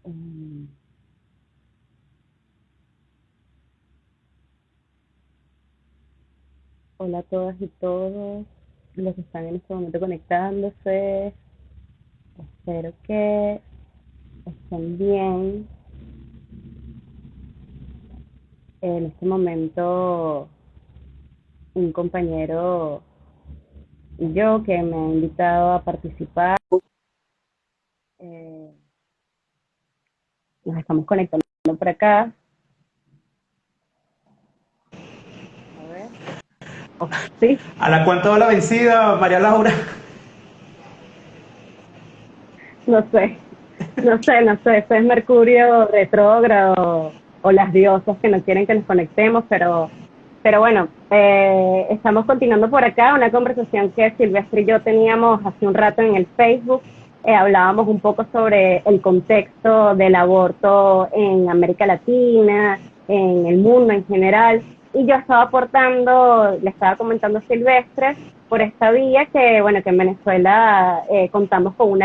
Mm, Hola a todas y todos los que están en este momento conectándose. Espero que estén bien. En este momento, un compañero y yo que me ha invitado a participar, eh, nos estamos conectando por acá. A ver. Oh, sí, ¿A la cuánto va la vencida, María Laura? no sé, no sé. Eso es Mercurio retrógrado o las diosas que no quieren que nos conectemos, pero bueno, estamos continuando por acá una conversación que Silvestre y yo teníamos hace un rato en el Facebook. Hablábamos un poco sobre el contexto del aborto en América Latina, en el mundo en general, y yo estaba aportando, le estaba comentando a Silvestre por esta vía que, bueno, que en Venezuela contamos con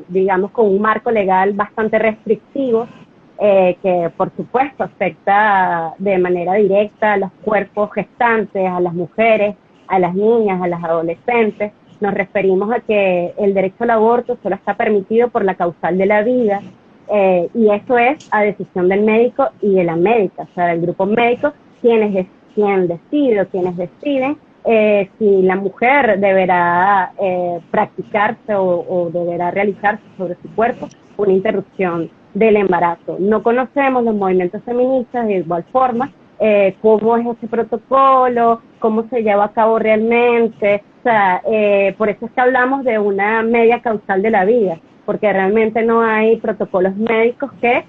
digamos, con un marco legal bastante restrictivo, que por supuesto afecta de manera directa a los cuerpos gestantes, a las mujeres, a las niñas, a las adolescentes. Nos referimos a que el derecho al aborto solo está permitido por la causal de la vida, y eso es a decisión del médico y de la médica, o sea, del grupo médico, quien decide o quienes deciden si la mujer deberá practicarse o deberá realizarse sobre su cuerpo una interrupción del embarazo. No conocemos los movimientos feministas de igual forma, cómo es ese protocolo, cómo se lleva a cabo realmente. O sea, por eso es que hablamos de una media causal de la vida, porque realmente no hay protocolos médicos que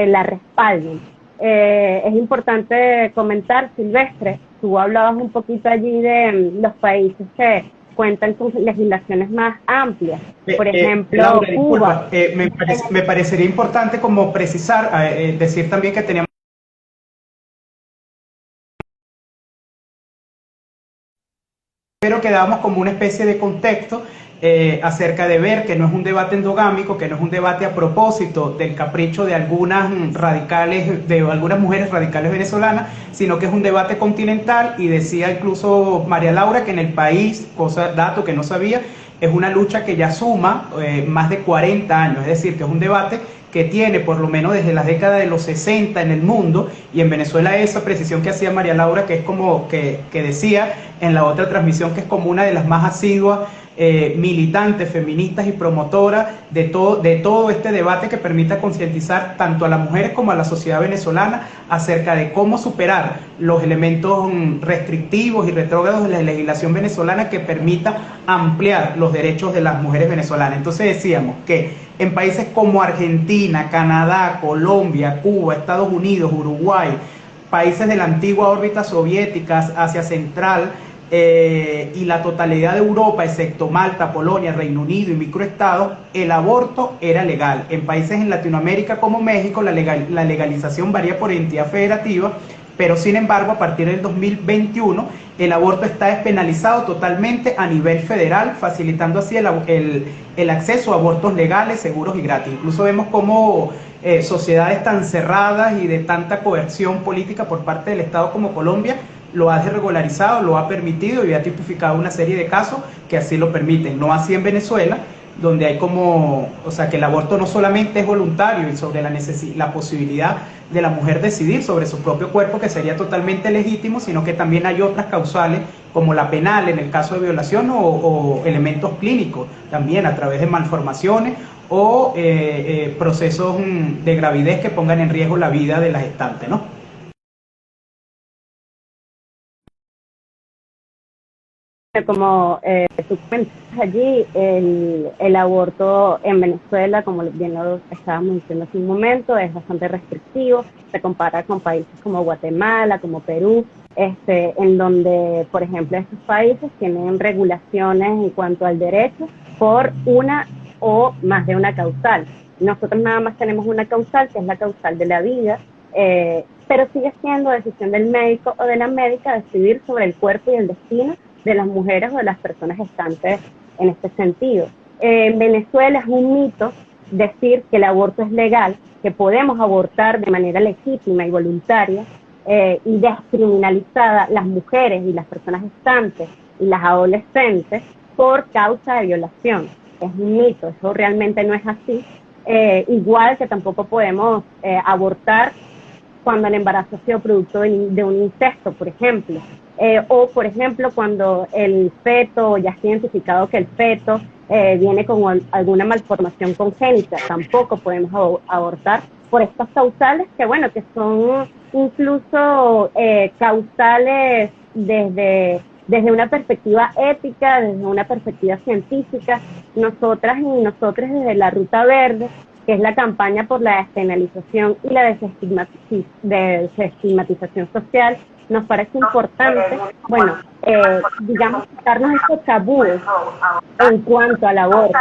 la respalden. Es importante comentar, Silvestre, tú hablabas un poquito allí de los países que cuentan con legislaciones más amplias, por ejemplo, Laura, Cuba. disculpa, me parecería importante como precisar, decir también que teníamos, pero que dábamos como una especie de contexto acerca de ver que no es un debate endogámico, que no es un debate a propósito del capricho de algunas radicales, de algunas mujeres radicales venezolanas, sino que es un debate continental. Y decía incluso María Laura que en el país, dato que no sabía, es una lucha que ya suma más de 40 años, es decir, que es un debate que tiene por lo menos desde la década de los 60 en el mundo. Y en Venezuela esa precisión que hacía María Laura, que es como que decía en la otra transmisión, que es como una de las más asiduas militantes, feministas y promotoras de todo este debate que permita concientizar tanto a las mujeres como a la sociedad venezolana acerca de cómo superar los elementos restrictivos y retrógrados de la legislación venezolana que permita ampliar los derechos de las mujeres venezolanas. Entonces decíamos que en países como Argentina, Canadá, Colombia, Cuba, Estados Unidos, Uruguay, países de la antigua órbita soviética, Asia Central, y la totalidad de Europa, excepto Malta, Polonia, Reino Unido y microestados, el aborto era legal. En países en Latinoamérica como México, la legalización varía por entidad federativa, pero sin embargo, a partir del 2021, el aborto está despenalizado totalmente a nivel federal, facilitando así el acceso a abortos legales, seguros y gratis. Incluso vemos cómo sociedades tan cerradas y de tanta coerción política por parte del Estado como Colombia lo ha desregularizado, lo ha permitido y ha tipificado una serie de casos que así lo permiten. No así en Venezuela, donde hay como, o sea, que el aborto no solamente es voluntario y sobre la posibilidad de la mujer decidir sobre su propio cuerpo, que sería totalmente legítimo, sino que también hay otras causales, como la penal en el caso de violación o elementos clínicos, también a través de malformaciones o procesos de gravidez que pongan en riesgo la vida de la gestante, ¿no? Como tú comentas allí, el aborto en Venezuela, como bien lo estábamos diciendo hace un momento, es bastante restrictivo. Se compara con países como Guatemala, como Perú, en donde, por ejemplo, estos países tienen regulaciones en cuanto al derecho por una o más de una causal. Nosotros nada más tenemos una causal, que es la causal de la vida, pero sigue siendo decisión del médico o de la médica decidir sobre el cuerpo y el destino de las mujeres o de las personas gestantes en este sentido. En Venezuela es un mito decir que el aborto es legal, que podemos abortar de manera legítima y voluntaria y descriminalizada las mujeres y las personas gestantes y las adolescentes por causa de violación. Es un mito, eso realmente no es así. Igual que tampoco podemos abortar cuando el embarazo ha sido producto de un incesto, por ejemplo. O, por ejemplo, cuando el feto, ya está identificado que el feto viene con alguna malformación congénita, tampoco podemos abortar por estas causales que, bueno, que son incluso causales desde una perspectiva ética, desde una perspectiva científica. Nosotras y nosotros desde la Ruta Verde, que es la campaña por la despenalización y la desestigmatización social, nos parece importante, bueno, digamos, quitarnos estos tabúes en cuanto al aborto.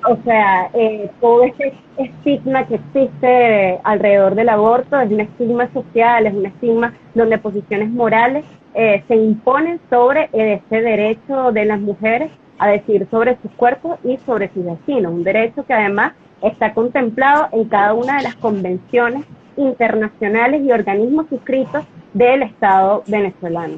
O sea, todo ese estigma que existe alrededor del aborto es un estigma social, es un estigma donde posiciones morales se imponen sobre ese derecho de las mujeres a decidir sobre sus cuerpos y sobre sus destinos, un derecho que además está contemplado en cada una de las convenciones internacionales y organismos suscritos del Estado venezolano.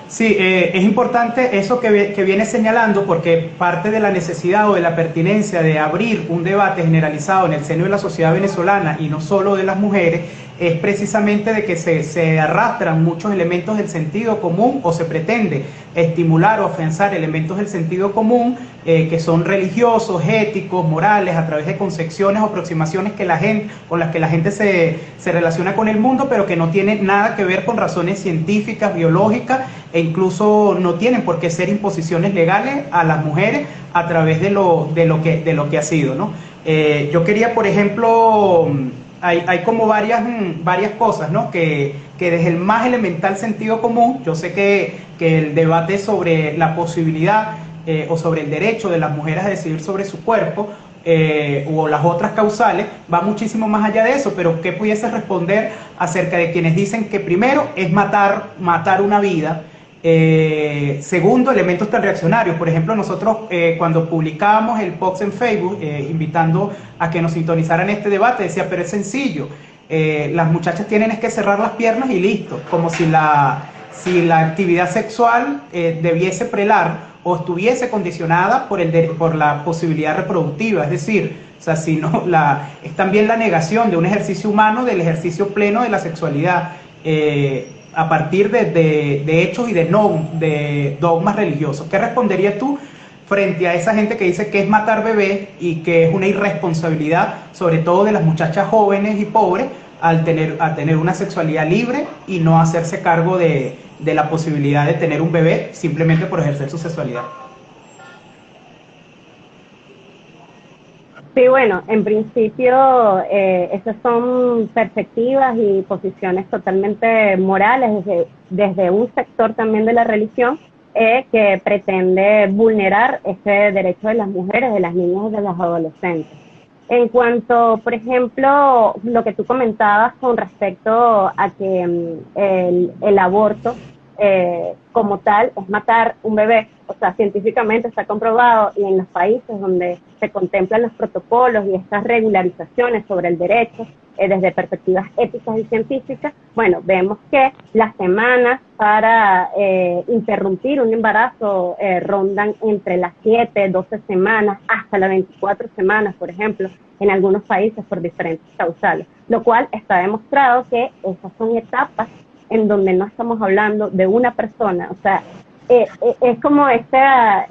Sí, es importante eso que viene señalando, porque parte de la necesidad o de la pertinencia de abrir un debate generalizado en el seno de la sociedad venezolana y no solo de las mujeres es precisamente de que se arrastran muchos elementos del sentido común, o se pretende estimular o afianzar elementos del sentido común que son religiosos, éticos, morales, a través de concepciones o aproximaciones con las que la gente se relaciona con el mundo, pero que no tienen nada que ver con razones científicas, biológicas, e incluso no tienen por qué ser imposiciones legales a las mujeres a través de lo que ha sido, ¿no? Yo quería, por ejemplo, hay como varias cosas, ¿no? Que desde el más elemental sentido común, yo sé que el debate sobre la posibilidad o sobre el derecho de las mujeres a decidir sobre su cuerpo o las otras causales va muchísimo más allá de eso, pero ¿qué pudiese responder acerca de quienes dicen que primero es matar una vida? Segundo, elementos tan reaccionarios. Por ejemplo, nosotros cuando publicábamos el post en Facebook invitando a que nos sintonizaran este debate, decía, pero es sencillo, las muchachas tienen que cerrar las piernas y listo, como si la actividad sexual debiese prelar o estuviese condicionada por la posibilidad reproductiva. Es decir, o sea, si no, es también la negación de un ejercicio humano, del ejercicio pleno de la sexualidad, a partir de hechos y de dogmas religiosos. ¿Qué responderías tú frente a esa gente que dice que es matar bebés y que es una irresponsabilidad, sobre todo de las muchachas jóvenes y pobres, a tener una sexualidad libre y no hacerse cargo de la posibilidad de tener un bebé simplemente por ejercer su sexualidad? Sí, bueno, en principio esas son perspectivas y posiciones totalmente morales desde un sector también de la religión que pretende vulnerar ese derecho de las mujeres, de las niñas y de las adolescentes. En cuanto, por ejemplo, lo que tú comentabas con respecto a que el aborto como tal es matar un bebé, o sea, científicamente está comprobado, y en los países donde se contemplan los protocolos y estas regularizaciones sobre el derecho desde perspectivas éticas y científicas, bueno, vemos que las semanas para interrumpir un embarazo rondan entre las 7, 12 semanas hasta las 24 semanas, por ejemplo, en algunos países por diferentes causales, lo cual está demostrado que esas son etapas en donde no estamos hablando de una persona, o sea, es como esta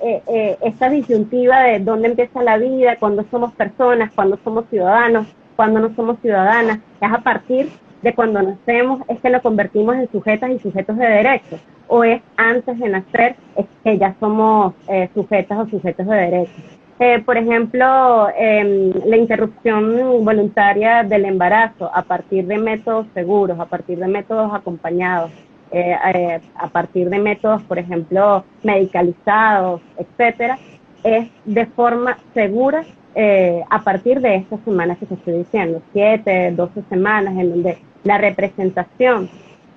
disyuntiva de dónde empieza la vida, cuándo somos personas, cuándo somos ciudadanos, cuándo no somos ciudadanas. Es a partir de cuando nacemos es que nos convertimos en sujetas y sujetos de derechos, o es antes de nacer es que ya somos sujetas o sujetos de derechos. Por ejemplo, la interrupción voluntaria del embarazo a partir de métodos seguros, a partir de métodos acompañados, a partir de métodos, por ejemplo, medicalizados, etcétera, es de forma segura a partir de estas semanas que te estoy diciendo, 7, 12 semanas, en donde la representación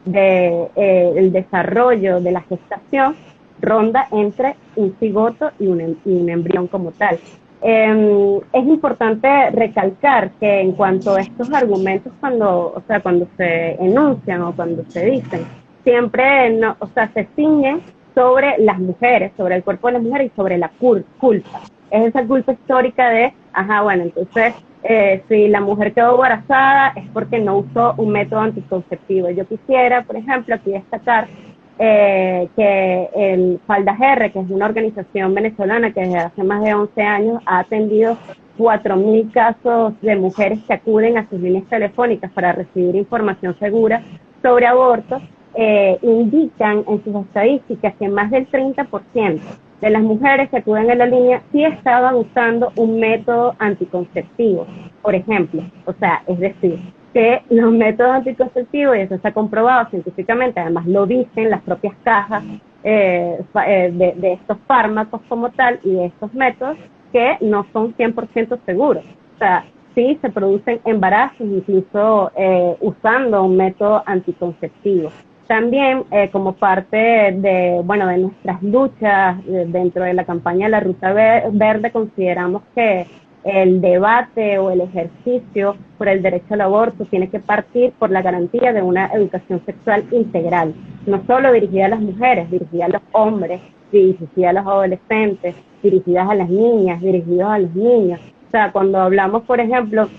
del desarrollo de la gestación ronda entre un cigoto y un embrión como tal. Es importante recalcar que en cuanto a estos argumentos, cuando se enuncian o cuando se dicen, siempre no, o sea, se ciñen sobre las mujeres, sobre el cuerpo de las mujeres y sobre la culpa. Es esa culpa histórica de, ajá, bueno, entonces, si la mujer quedó embarazada es porque no usó un método anticonceptivo. Yo quisiera, por ejemplo, aquí destacar que el Faldas R, que es una organización venezolana que desde hace más de 11 años ha atendido 4.000 casos de mujeres que acuden a sus líneas telefónicas para recibir información segura sobre abortos, indican en sus estadísticas que más del 30% de las mujeres que acuden a la línea sí estaban usando un método anticonceptivo, por ejemplo. O sea, es decir, que los métodos anticonceptivos, y eso está comprobado científicamente, además lo dicen las propias cajas de estos fármacos como tal y de estos métodos, que no son 100% seguros. O sea, sí se producen embarazos incluso usando un método anticonceptivo. También como parte de nuestras luchas dentro de la campaña de la Ruta Verde, consideramos que el debate o el ejercicio por el derecho al aborto tiene que partir por la garantía de una educación sexual integral, no solo dirigida a las mujeres, dirigida a los hombres, dirigida a los adolescentes, dirigidas a las niñas, dirigidos a los niños. O sea, cuando hablamos, por ejemplo,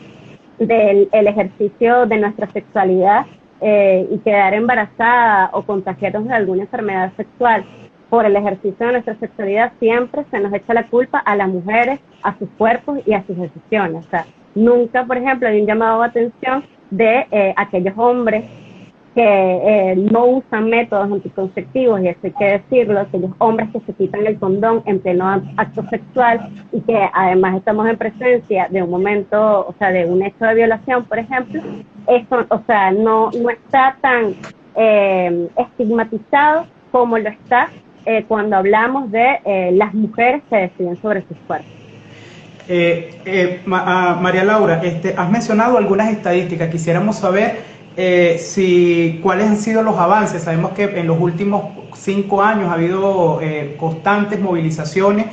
del ejercicio de nuestra sexualidad y quedar embarazada o contagiarnos de alguna enfermedad sexual por el ejercicio de nuestra sexualidad, siempre se nos echa la culpa a las mujeres, a sus cuerpos y a sus decisiones. O sea, nunca, por ejemplo, hay un llamado de atención de aquellos hombres que no usan métodos anticonceptivos, y eso hay que decirlo, aquellos hombres que se quitan el condón en pleno acto sexual y que además estamos en presencia de un momento, o sea, de un hecho de violación, por ejemplo. Eso, o sea, no está tan estigmatizado como lo está cuando hablamos de las mujeres que deciden sobre sus cuerpos. María Laura, has mencionado algunas estadísticas. Quisiéramos saber cuáles han sido los avances. Sabemos que en los últimos 5 años ha habido constantes movilizaciones,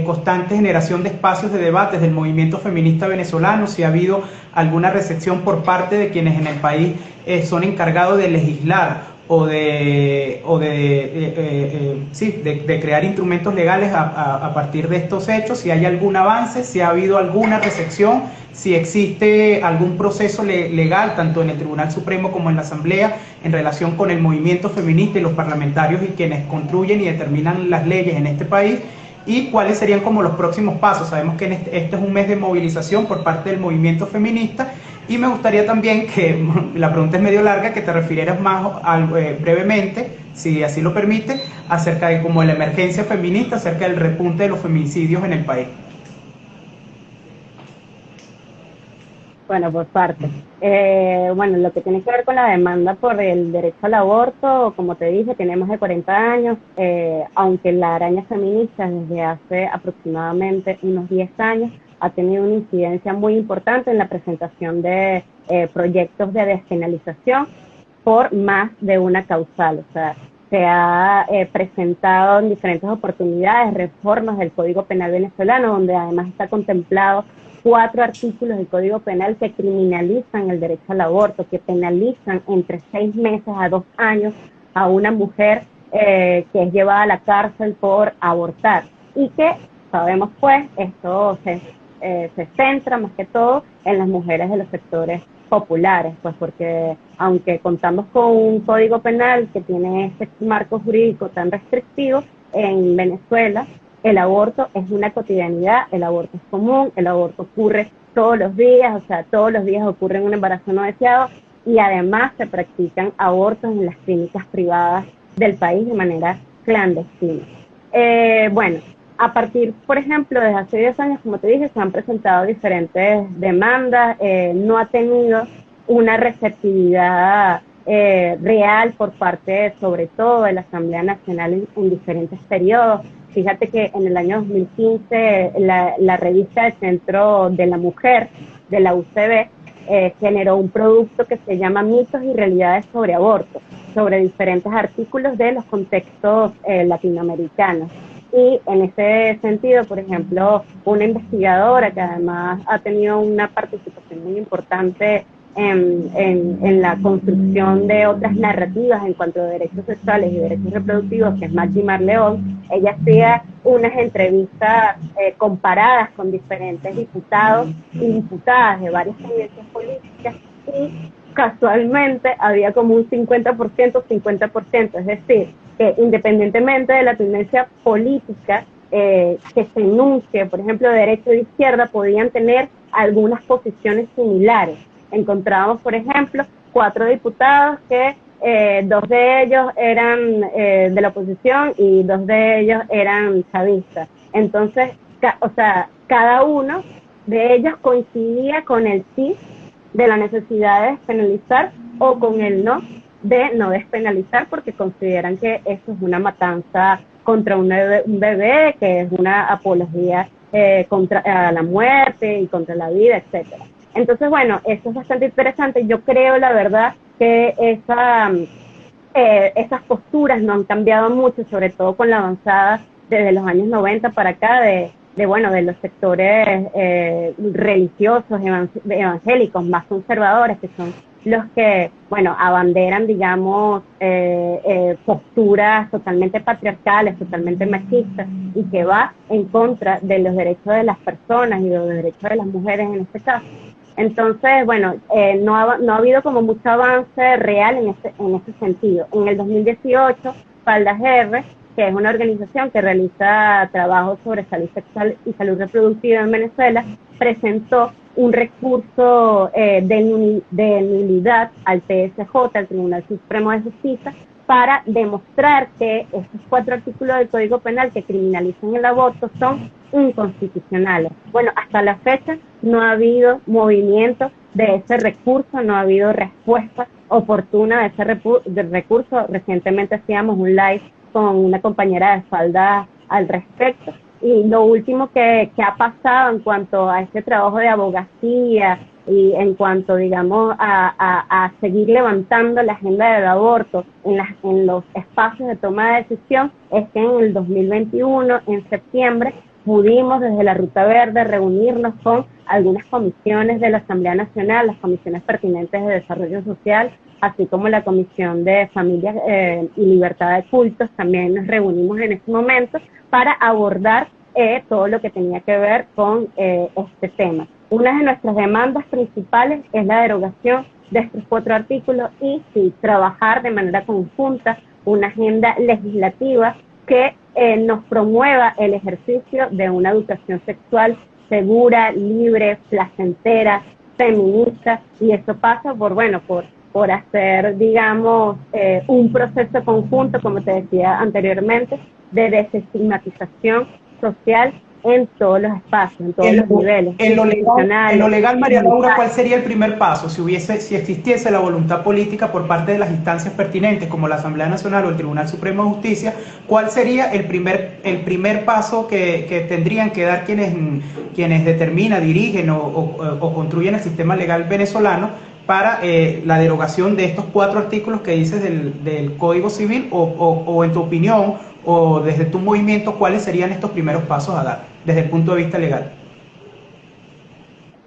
constante generación de espacios de debates del movimiento feminista venezolano, si ha habido alguna recepción por parte de quienes en el país son encargados de legislar o de crear instrumentos legales a partir de estos hechos, si hay algún avance, si ha habido alguna recepción, si existe algún proceso legal, tanto en el Tribunal Supremo como en la Asamblea, en relación con el movimiento feminista y los parlamentarios y quienes construyen y determinan las leyes en este país, y cuáles serían como los próximos pasos. Sabemos que este es un mes de movilización por parte del movimiento feminista, y me gustaría también que, la pregunta es medio larga, que te refirieras más brevemente, si así lo permite, acerca de como la emergencia feminista, acerca del repunte de los feminicidios en el país. Bueno, por parte. Lo que tiene que ver con la demanda por el derecho al aborto, como te dije, tiene más de 40 años, aunque la araña feminista desde hace aproximadamente unos 10 años ha tenido una incidencia muy importante en la presentación de proyectos de despenalización por más de una causal. O sea, se ha presentado en diferentes oportunidades reformas del Código Penal venezolano, donde además está contemplado 4 artículos del Código Penal que criminalizan el derecho al aborto, que penalizan entre 6 meses a 2 años a una mujer que es llevada a la cárcel por abortar. Y que sabemos pues, esto se centra más que todo en las mujeres de los sectores populares, pues porque aunque contamos con un Código Penal que tiene este marco jurídico tan restrictivo, en Venezuela el aborto es una cotidianidad, el aborto es común, el aborto ocurre todos los días, o sea, todos los días ocurre un embarazo no deseado, y además se practican abortos en las clínicas privadas del país de manera clandestina. A partir, por ejemplo, desde hace 10 años, como te dije, se han presentado diferentes demandas, no ha tenido una receptividad real por parte, sobre todo, de la Asamblea Nacional en diferentes periodos. Fíjate que en el año 2015 la revista del Centro de la Mujer, de la UCB, generó un producto que se llama Mitos y Realidades sobre Aborto, sobre diferentes artículos de los contextos latinoamericanos. Y en ese sentido, por ejemplo, una investigadora que además ha tenido una participación muy importante en la construcción de otras narrativas en cuanto a derechos sexuales y derechos reproductivos, que es Maggie Marleón, ella hacía unas entrevistas comparadas con diferentes diputados y diputadas de varias tendencias políticas y casualmente había como un 50%, 50%, es decir, que independientemente de la tendencia política que se enuncie, por ejemplo, de derecha o de izquierda, podían tener algunas posiciones similares. Encontramos, por ejemplo, 4 diputados que 2 de ellos eran de la oposición y 2 de ellos eran chavistas. Entonces, o sea, cada uno de ellos coincidía con el sí de la necesidad de despenalizar o con el no de no despenalizar, porque consideran que eso es una matanza contra un bebé, que es una apología contra la muerte y contra la vida, etcétera. Entonces, bueno, eso es bastante interesante. Yo creo, la verdad, que esas posturas no han cambiado mucho, sobre todo con la avanzada desde los años 90 para acá de los sectores religiosos, evangélicos, más conservadores, que son los que, bueno, abanderan, digamos, posturas totalmente patriarcales, totalmente machistas, y que va en contra de los derechos de las personas y de los derechos de las mujeres en este caso. Entonces, bueno, no ha habido como mucho avance real en ese sentido. En el 2018, Faldas R, que es una organización que realiza trabajos sobre salud sexual y salud reproductiva en Venezuela, presentó un recurso de nulidad al TSJ, al Tribunal Supremo de Justicia, para demostrar que estos 4 artículos del Código Penal que criminalizan el aborto son inconstitucionales. Bueno, hasta la fecha no ha habido movimiento de ese recurso, no ha habido respuesta oportuna de ese recurso. Recientemente hacíamos un live con una compañera de Falda al respecto. Y lo último que ha pasado en cuanto a este trabajo de abogacía y en cuanto, digamos, a seguir levantando la agenda del aborto en los espacios de toma de decisión, es que en el 2021, en septiembre, pudimos desde la Ruta Verde reunirnos con algunas comisiones de la Asamblea Nacional, las comisiones pertinentes de desarrollo social, así como la Comisión de Familias y Libertad de Cultos. También nos reunimos en ese momento para abordar todo lo que tenía que ver con este tema. Una de nuestras demandas principales es la derogación de estos 4 artículos y sí, trabajar de manera conjunta una agenda legislativa que nos promueva el ejercicio de una educación sexual segura, libre, placentera, feminista, y eso pasa por hacer, digamos, un proceso conjunto, como te decía anteriormente, de desestigmatización social en todos los espacios, en todos los niveles. En lo legal, María Laura, ¿cuál sería el primer paso? Si existiese la voluntad política por parte de las instancias pertinentes, como la Asamblea Nacional o el Tribunal Supremo de Justicia, ¿cuál sería el primer paso que tendrían que dar quienes determinan, dirigen o construyen el sistema legal venezolano para la derogación de estos 4 artículos que dices del Código Civil, o en tu opinión o desde tu movimiento, cuáles serían estos primeros pasos a dar desde el punto de vista legal?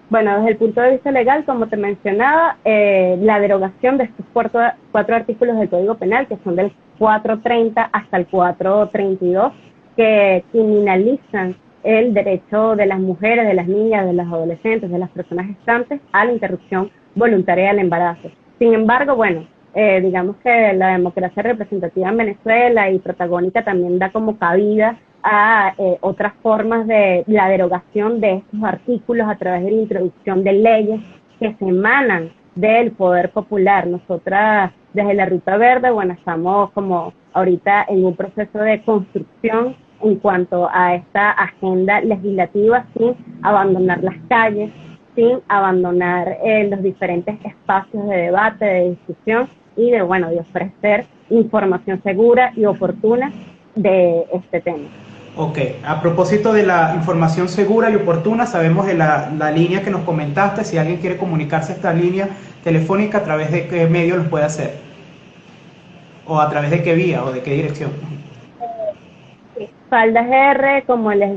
Bueno, desde el punto de vista legal, como te mencionaba, la derogación de estos 4 artículos del Código Penal, que son del 430 hasta el 432, que criminalizan el derecho de las mujeres, de las niñas, de las adolescentes, de las personas gestantes a la interrupción voluntaria del embarazo. Sin embargo, bueno, digamos que la democracia representativa en Venezuela y protagónica también da como cabida a otras formas de la derogación de estos artículos a través de la introducción de leyes que se emanan del poder popular. Nosotras desde la Ruta Verde, bueno, estamos como ahorita en un proceso de construcción en cuanto a esta agenda legislativa, sin abandonar las calles, sin abandonar los diferentes espacios de debate, de discusión y de ofrecer información segura y oportuna de este tema. Ok, a propósito de la información segura y oportuna, sabemos de la línea que nos comentaste. Si alguien quiere comunicarse a esta línea telefónica, ¿a través de qué medio lo puede hacer? ¿O a través de qué vía o de qué dirección? Faldas R, como les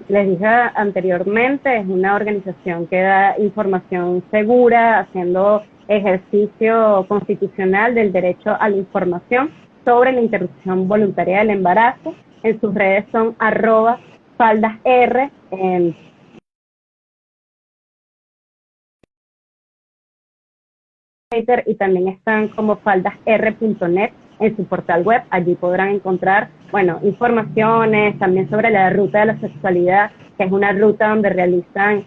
dije anteriormente, es una organización que da información segura, haciendo ejercicio constitucional del derecho a la información sobre la interrupción voluntaria del embarazo. En sus redes son @faldasr, en Twitter, y también están como faldasr.net en su portal web. Allí podrán encontrar, bueno, informaciones también sobre la ruta de la sexualidad, que es una ruta donde realizan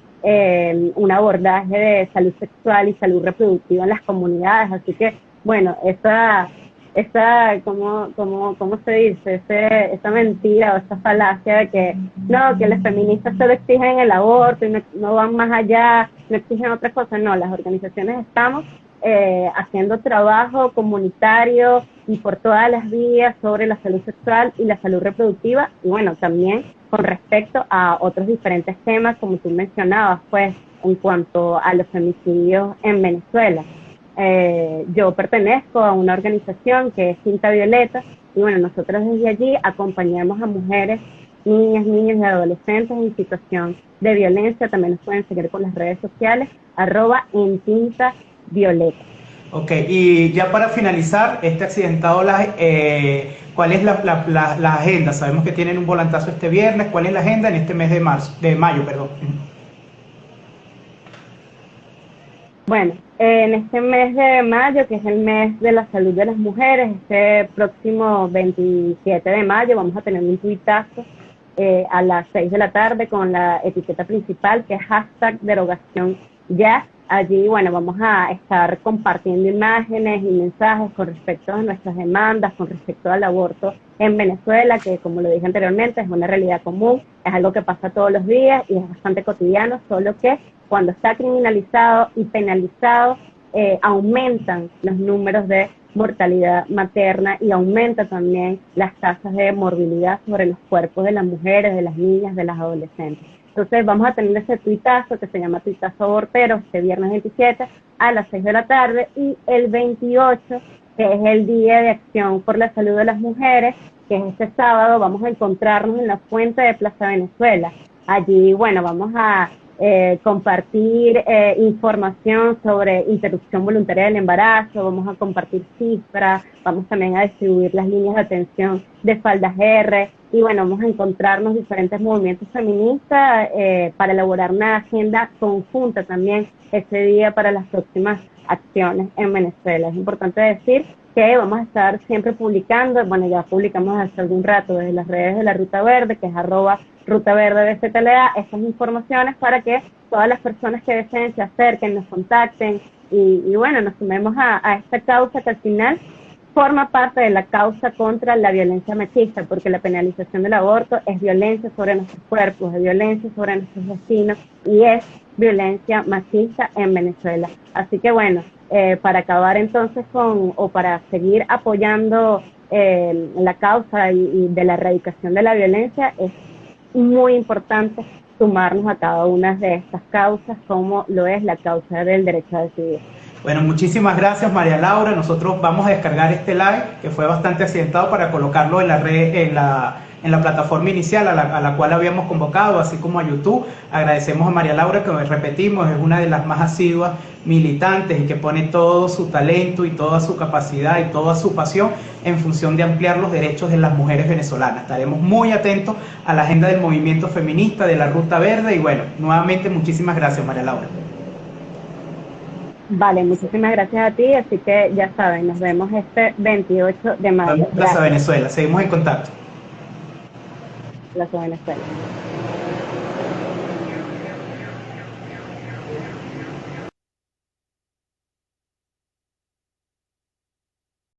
un abordaje de salud sexual y salud reproductiva en las comunidades. Así que, bueno, esa ¿cómo se dice? Esa mentira o esa falacia de que no, que los feministas solo exigen el aborto y no van más allá, no exigen otra cosa. No, las organizaciones estamos haciendo trabajo comunitario y por todas las vías sobre la salud sexual y la salud reproductiva, y bueno, también con respecto a otros diferentes temas, como tú mencionabas, pues, en cuanto a los femicidios en Venezuela. Yo pertenezco a una organización que es Cinta Violeta, y bueno, nosotros desde allí acompañamos a mujeres, niñas, niños y adolescentes en situación de violencia. También nos pueden seguir por las redes sociales, @encintavioleta. Ok, y ya para finalizar, este accidentado live, ¿cuál es la agenda? Sabemos que tienen un volantazo este viernes. ¿Cuál es la agenda en este mes de mayo, perdón? Bueno, en este mes de mayo, que es el mes de la salud de las mujeres, este próximo 27 de mayo vamos a tener un tuitazo a las 6 de la tarde con la etiqueta principal, que es #derogación ya. Allí, bueno, vamos a estar compartiendo imágenes y mensajes con respecto a nuestras demandas, con respecto al aborto en Venezuela, que, como lo dije anteriormente, es una realidad común, es algo que pasa todos los días y es bastante cotidiano, solo que cuando está criminalizado y penalizado, aumentan los números de mortalidad materna y aumenta también las tasas de morbilidad sobre los cuerpos de las mujeres, de las niñas, de las adolescentes. Entonces vamos a tener ese tuitazo que se llama Tuitazo Abortero este viernes 27 a las 6 de la tarde, y el 28, que es el Día de Acción por la Salud de las Mujeres, que es este sábado, vamos a encontrarnos en la fuente de Plaza Venezuela. Allí, bueno, vamos a compartir información sobre interrupción voluntaria del embarazo, vamos a compartir cifras, vamos también a distribuir las líneas de atención de Faldas R, y bueno, vamos a encontrarnos diferentes movimientos feministas para elaborar una agenda conjunta también ese día para las próximas acciones en Venezuela. Es importante decir que vamos a estar siempre publicando, bueno, ya publicamos hace algún rato desde las redes de la Ruta Verde, que es @RutaVerdeBCTLA, estas informaciones para que todas las personas que deseen se acerquen, nos contacten y bueno, nos sumemos a esta causa que al final forma parte de la causa contra la violencia machista, porque la penalización del aborto es violencia sobre nuestros cuerpos, es violencia sobre nuestros destinos y es violencia machista en Venezuela. Así que bueno, para acabar entonces para seguir apoyando la causa y de la erradicación de la violencia, es muy importante sumarnos a cada una de estas causas, como lo es la causa del derecho a decidir. Bueno, muchísimas gracias, María Laura. Nosotros vamos a descargar este live, que fue bastante accidentado, para colocarlo en la red, en la plataforma inicial a la cual habíamos convocado, así como a YouTube. Agradecemos a María Laura, que repetimos, es una de las más asiduas militantes y que pone todo su talento y toda su capacidad y toda su pasión en función de ampliar los derechos de las mujeres venezolanas. Estaremos muy atentos a la agenda del movimiento feminista, de la Ruta Verde, y bueno, nuevamente muchísimas gracias, María Laura. Vale, muchísimas gracias a ti, así que ya saben, nos vemos este 28 de mayo. Plaza Venezuela, seguimos en contacto. Plaza Venezuela.